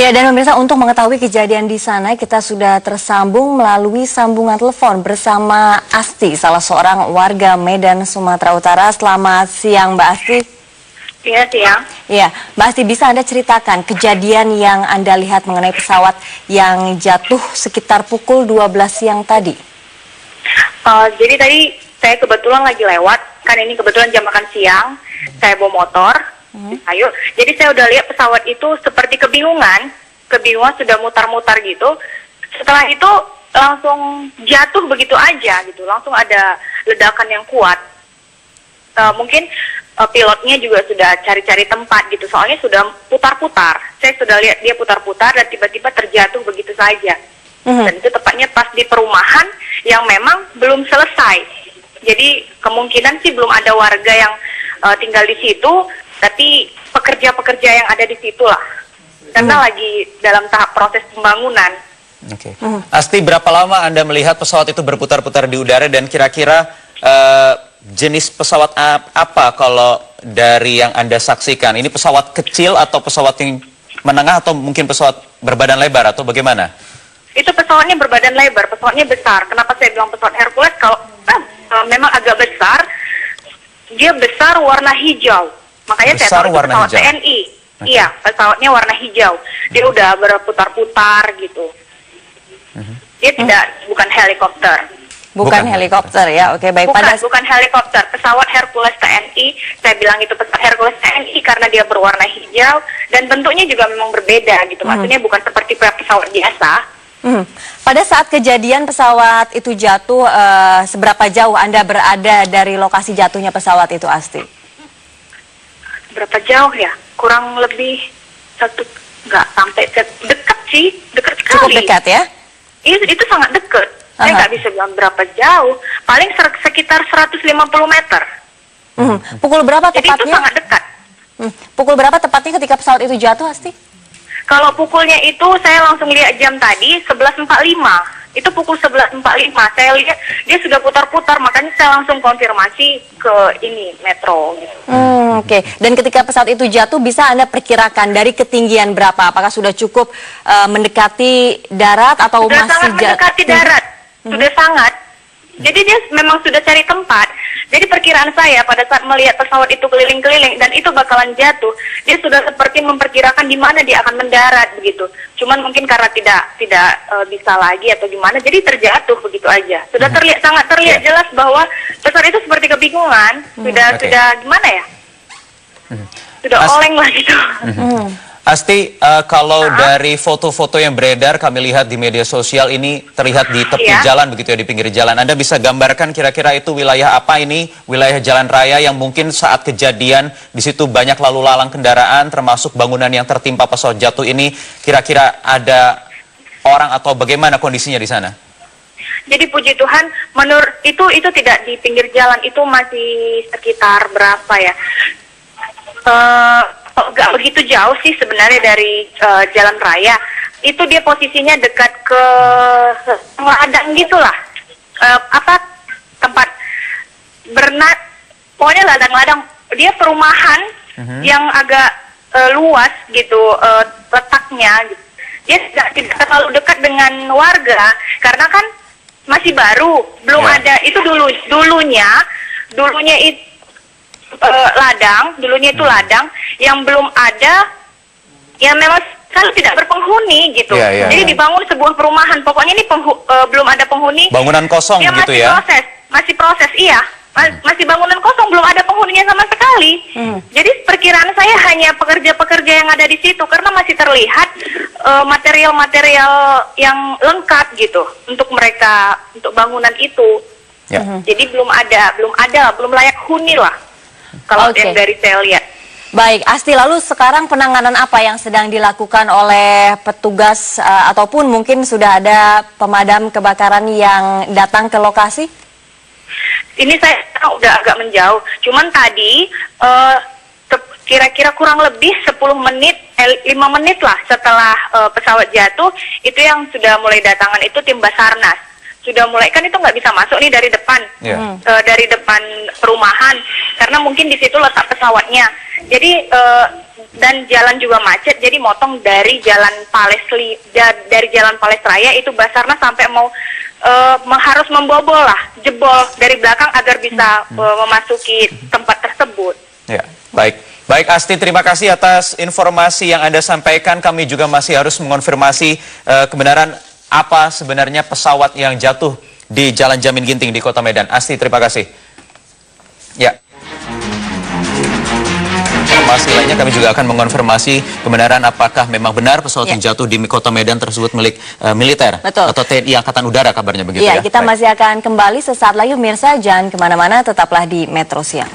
Ya, dan pemirsa, untuk mengetahui kejadian di sana, kita sudah tersambung melalui sambungan telepon bersama Asti, salah seorang warga Medan, Sumatera Utara. Selamat siang, Mbak Asti. Iya, siang. Ya, Mbak Asti, bisa Anda ceritakan kejadian yang Anda lihat mengenai pesawat yang jatuh sekitar pukul 12 siang tadi? Jadi tadi saya kebetulan lagi lewat, kan ini kebetulan jam makan siang, saya bawa motor. Ayo, jadi saya udah lihat pesawat itu seperti kebingungan sudah mutar-mutar gitu. Setelah itu langsung jatuh begitu aja gitu, langsung ada ledakan yang kuat. Mungkin pilotnya juga sudah cari-cari tempat gitu, soalnya sudah putar-putar. Saya sudah lihat dia putar-putar dan tiba-tiba terjatuh begitu saja. Dan itu tepatnya pas di perumahan yang memang belum selesai. Jadi kemungkinan sih belum ada warga yang tinggal di situ, tapi pekerja-pekerja yang ada di situ lah, karena lagi dalam tahap proses pembangunan. Oke. Asti, berapa lama Anda melihat pesawat itu berputar-putar di udara, dan kira-kira jenis pesawat apa kalau dari yang Anda saksikan? Ini pesawat kecil atau pesawat yang menengah atau mungkin pesawat berbadan lebar atau bagaimana? Itu pesawatnya berbadan lebar, pesawatnya besar. Kenapa saya bilang pesawat Hercules? Kalau memang agak besar, dia besar warna hijau. Makanya Besar saya tahu itu warna pesawat hijau. TNI. Iya, pesawatnya warna hijau. Dia udah berputar-putar gitu. Dia bukan helikopter. Bukan helikopter ya, oke, baik. Bukan helikopter, pesawat Hercules TNI. Saya bilang itu pesawat Hercules TNI karena dia berwarna hijau dan bentuknya juga memang berbeda gitu. Maksudnya bukan seperti pesawat biasa. Pada saat kejadian pesawat itu jatuh, seberapa jauh Anda berada dari lokasi jatuhnya pesawat itu, Asti? Berapa jauh ya? Kurang lebih nggak sampai dekat sih, dekat sekali. Cukup dekat ya? Itu sangat dekat. Saya nggak bisa bilang berapa jauh, paling sekitar 150 meter. Pukul berapa Jadi tepatnya? itu sangat dekat. Pukul berapa tepatnya ketika pesawat itu jatuh, Asti? Kalau pukulnya itu saya langsung lihat jam tadi 11.45. Itu pukul 11.45. Saya lihat dia sudah putar-putar, makanya saya langsung konfirmasi ke ini metro. Gitu. Oke. Dan ketika pesawat itu jatuh, bisa Anda perkirakan dari ketinggian berapa? Apakah sudah cukup mendekati darat atau sudah masih sangat mendekati darat? Sudah sangat. Jadi dia memang sudah cari tempat. Jadi perkiraan saya pada saat melihat pesawat itu keliling-keliling dan itu bakalan jatuh, dia sudah seperti memperkirakan di mana dia akan mendarat begitu. Cuman mungkin karena tidak bisa lagi atau gimana, jadi terjatuh begitu aja. Sudah sangat terlihat jelas bahwa pesawat itu seperti kebingungan, sudah gimana ya? Sudah oleng lah gitu. Asti, kalau dari foto-foto yang beredar kami lihat di media sosial ini terlihat di tepi jalan begitu ya, di pinggir jalan. Anda bisa gambarkan kira-kira itu wilayah apa? Ini wilayah jalan raya yang mungkin saat kejadian di situ banyak lalu lalang kendaraan, termasuk bangunan yang tertimpa pesawat jatuh ini. Kira-kira ada orang atau bagaimana kondisinya di sana? Jadi puji Tuhan, menurut itu tidak di pinggir jalan, itu masih sekitar berapa ya? Gak begitu jauh sih sebenarnya dari jalan raya. Itu dia posisinya dekat ke ladang gitulah. Tempat bernat, pokoknya ladang-ladang. Dia perumahan yang agak luas gitu letaknya. Gitu. Dia tidak terlalu dekat dengan warga karena kan masih baru, belum ada. Itu dulunya itu dulunya itu ladang yang belum ada, yang memang kan tidak berpenghuni gitu. Jadi dibangun sebuah perumahan. Pokoknya ini belum ada penghuni. Bangunan kosong gitu ya? Masih proses, iya. Masih bangunan kosong, belum ada penghuninya sama sekali. Jadi perkiraan saya hanya pekerja-pekerja yang ada di situ karena masih terlihat material-material yang lengkap gitu untuk mereka, untuk bangunan itu. Jadi belum layak huni lah. Kalau yang dari saya lihat. Baik, Asti, lalu sekarang penanganan apa yang sedang dilakukan oleh petugas ataupun mungkin sudah ada pemadam kebakaran yang datang ke lokasi? Ini saya udah agak menjauh. Cuman tadi kira-kira kurang lebih 5 menit lah setelah pesawat jatuh, itu yang sudah mulai datangan itu tim Basarnas. Sudah mulai, kan itu nggak bisa masuk nih dari depan, dari depan perumahan, karena mungkin di situ letak pesawatnya. Jadi dan jalan juga macet, jadi motong dari jalan dari jalan Pales Raya itu Basarnas sampai mau harus membobol lah, jebol dari belakang agar bisa memasuki tempat tersebut. Ya, baik. Baik Asti, terima kasih atas informasi yang Anda sampaikan. Kami juga masih harus mengonfirmasi kebenaran apa sebenarnya pesawat yang jatuh di Jalan Jamin Ginting di Kota Medan. Asti, terima kasih. Ya. Informasi lainnya kami juga akan mengonfirmasi kebenaran apakah memang benar pesawat yang jatuh di Kota Medan tersebut milik militer. Betul. Atau TNI Angkatan Udara kabarnya begitu ya. Kita masih akan kembali sesaat lagi, pemirsa. Jangan kemana-mana, tetaplah di Metro Siang.